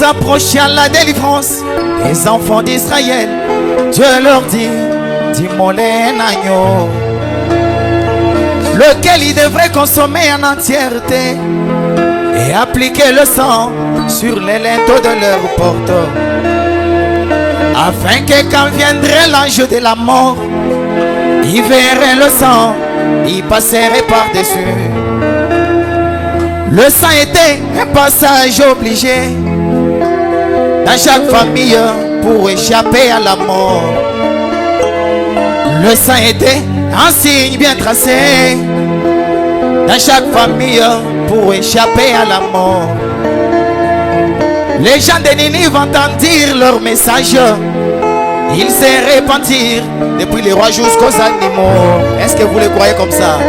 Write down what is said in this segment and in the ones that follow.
approchaient à la délivrance des enfants d'Israël, Dieu leur dit, dis-moi-les un agneau, lequel ils devraient consommer en entièreté et appliquer le sang sur les linteaux de leur porte, afin que quand viendrait l'ange de la mort, il verrait le sang, il passerait par-dessus. Le sang était un passage obligé dans chaque famille pour échapper à la mort. Le sang était un signe bien tracé dans chaque famille pour échapper à la mort. Les gens de Ninive entendirent leur message. Ils se répandirent depuis les rois jusqu'aux animaux. Est-ce que vous les croyez comme ça?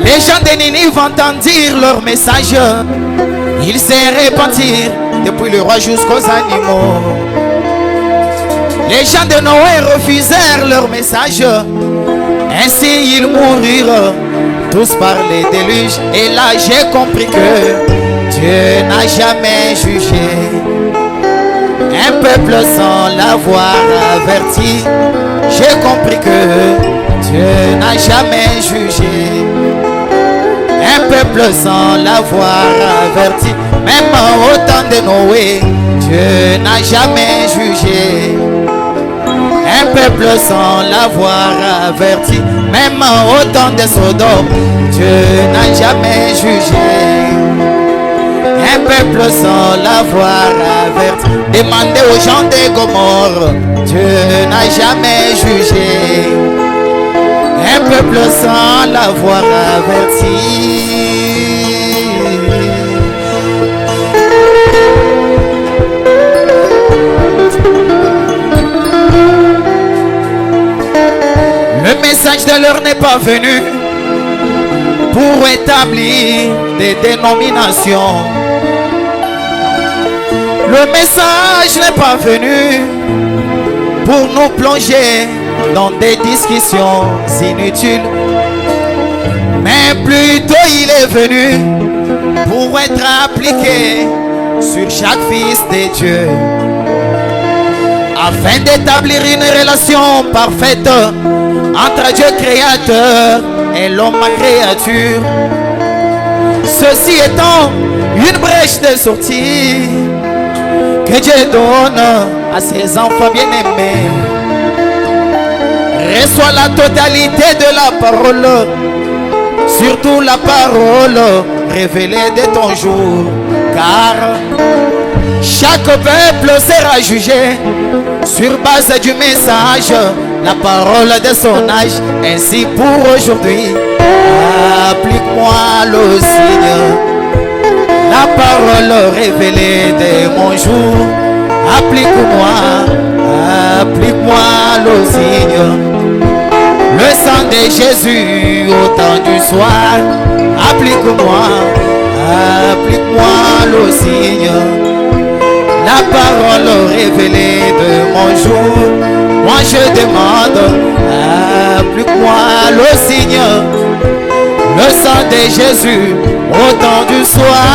Les gens de Ninive entendirent leur message. Ils se répandirent depuis le roi jusqu'aux animaux. Les gens de Noé refusèrent leur message. Ainsi ils moururent tous par les déluges. Et là j'ai compris que Dieu n'a jamais jugé un peuple sans l'avoir averti. J'ai compris que Dieu n'a jamais jugé un peuple sans l'avoir averti. Même au temps de Noé, Dieu n'a jamais jugé un peuple sans l'avoir averti. Même au temps de Sodome, Dieu n'a jamais jugé un peuple sans l'avoir averti. Demandez aux gens de Gomorrhe, Dieu n'a jamais jugé un peuple sans l'avoir averti. Le message de l'heure n'est pas venu pour établir des dénominations. Le message n'est pas venu pour nous plonger dans des discussions inutiles, mais plutôt il est venu pour être appliqué sur chaque fils de Dieu, afin d'établir une relation parfaite entre Dieu créateur et l'homme créature. Ceci étant une brèche de sortie que Dieu donne à ses enfants bien-aimés. Reçois la totalité de la parole, surtout la parole révélée de ton jour, car chaque peuple sera jugé sur base du message, la parole de son âge. Ainsi pour aujourd'hui, applique-moi le signe, la parole révélée de mon jour. Applique-moi le signe, le sang de Jésus au temps du soir. Applique-moi le signe, la parole révélée de mon jour. Moi je demande, applique-moi le signe, le sang de Jésus au temps du soir.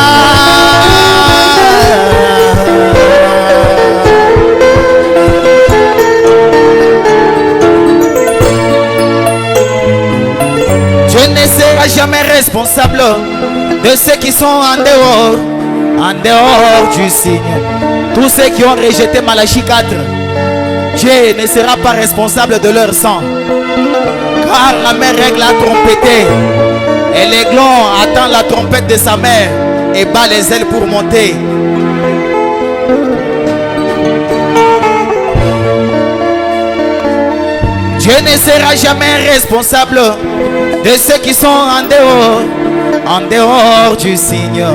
Je ne serai jamais responsable de ceux qui sont en dehors du signe. Tous ceux qui ont rejeté Malachie 4, Dieu ne sera pas responsable de leur sang, car la mère règle a trompetté et l'aiglon attend la trompette de sa mère et bat les ailes pour monter. Dieu ne sera jamais responsable de ceux qui sont en dehors du signe.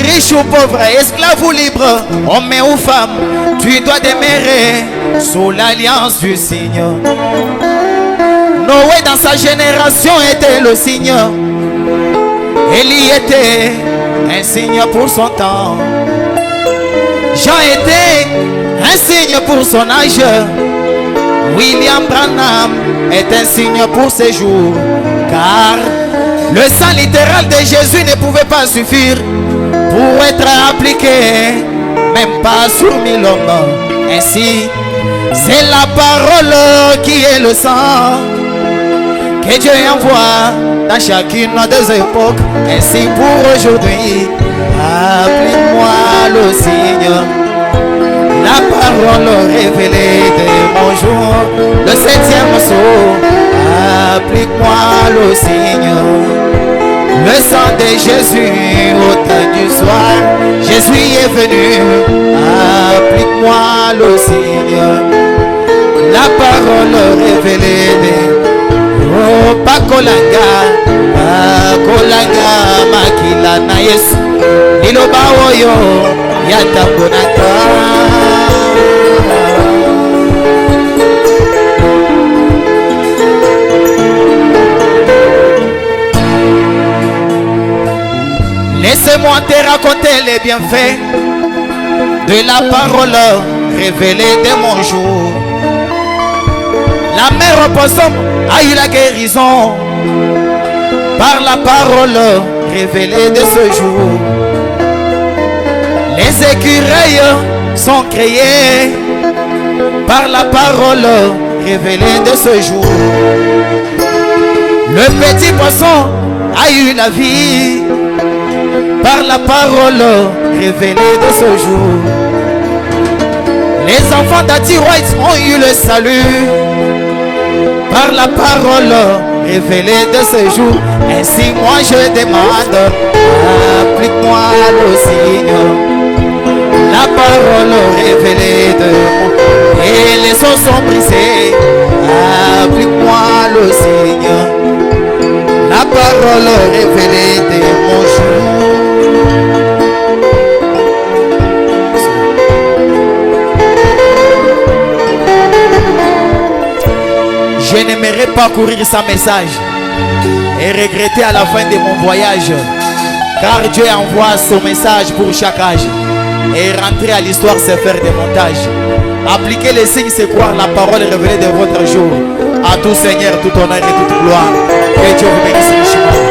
Riche ou pauvre, esclave ou libre, homme ou femme, tu dois demeurer sous l'alliance du signe. Noé dans sa génération était le signe. Élie était un signe pour son temps. Jean était un signe pour son âge. William Branham est un signe pour ces jours, car le sang littéral de Jésus ne pouvait pas suffire pour être appliqué, même pas sur 1000 hommes. Ainsi, c'est la parole qui est le sang que Dieu envoie dans chacune des époques. Ainsi pour aujourd'hui, applique-moi le signe, la parole révélée de mon jour, le 7e saut. Applique-moi le signe, le sang de Jésus au temps du soir. Jésus est venu, applique-moi le signe, la parole révélée de oh, Pakolanga, Pakolanga, Makila na Yesu, Liloba oyo, Yatabonaka. Laissez-moi te raconter les bienfaits de la parole révélée de mon jour. La mère opossum a eu la guérison par la parole révélée de ce jour. Les écureuils sont créés par la parole révélée de ce jour. Le petit poisson a eu la vie par la parole révélée de ce jour. Les enfants d'Ati-White ont eu le salut par la parole révélée de ce jour. Ainsi moi je demande, applique-moi le signe, la parole révélée de mon, et les eaux sont brisées. Applique-moi le signe, la parole révélée de mon jour. Je n'aimerais pas courir sans message et regretter à la fin de mon voyage, car Dieu envoie son message pour chaque âge. Et rentrer à l'histoire, c'est faire des montages. Appliquer les signes, c'est croire la parole révélée de votre jour. À tout Seigneur, tout honneur et toute gloire. Que Dieu vous bénisse richement.